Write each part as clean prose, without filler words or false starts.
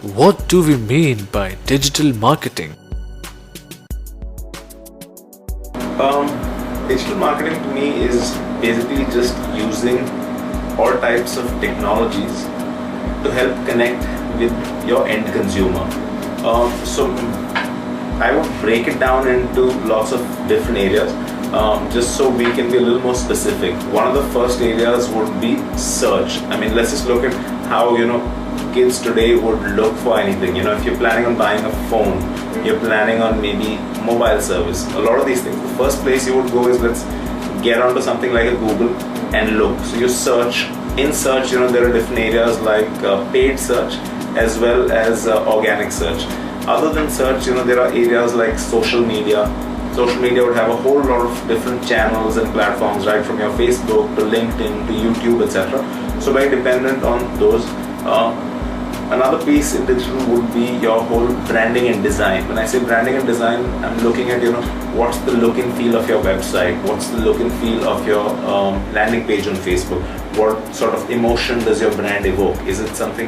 What do we mean by digital marketing? Um, Digital marketing to me is basically just using all types of technologies to help connect with your end consumer. So I would break it down into lots of different areas, just so we can be a little more specific. One of the first areas would be search. I mean, let's just look at how kids today would look for anything. If you're planning on buying a phone, you're planning on maybe mobile service, a lot of these things, the first place you would go is, let's get onto something like a Google and look. So you search. In search, there are different areas like paid search as well as organic search. Other than search, there are areas like social media. Social media would have a whole lot of different channels and platforms, right from your Facebook to LinkedIn to YouTube, etc. So very dependent on those. Another piece in digital would be your whole branding and design. When I say branding and design, I'm looking at what's the look and feel of your website, what's the look and feel of your landing page on Facebook, what sort of emotion does your brand evoke? Is it something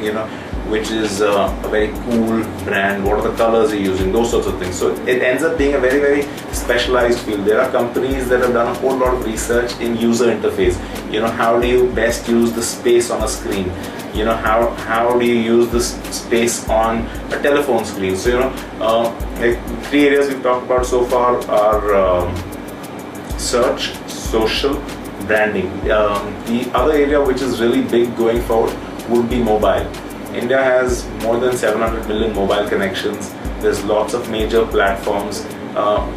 which is a very cool brand? What are the colors you're using? Those sorts of things. So it ends up being a very, very specialized field. There are companies that have done a whole lot of research in user interface. How do you best use the space on a screen? How do you use this space on a telephone screen? So like three areas we've talked about so far are search, social, branding. The other area which is really big going forward would be mobile. India has more than 700 million mobile connections. There's lots of major platforms.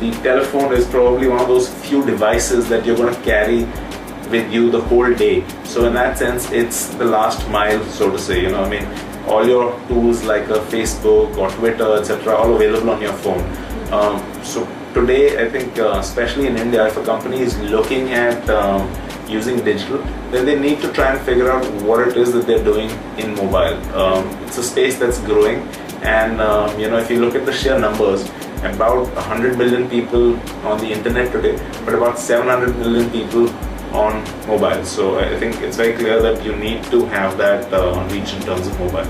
The telephone is probably one of those few devices that you're going to carry with you the whole day. So in that sense, it's the last mile, so to say. All your tools like Facebook or Twitter, etc., all available on your phone. So today, I think, especially in India, if a company is looking at using digital, then they need to try and figure out what it is that they're doing in mobile. It's a space that's growing, and if you look at the sheer numbers, about 100 million people on the internet today, but about 700 million people on mobile. So I think it's very clear that you need to have that reach in terms of mobile.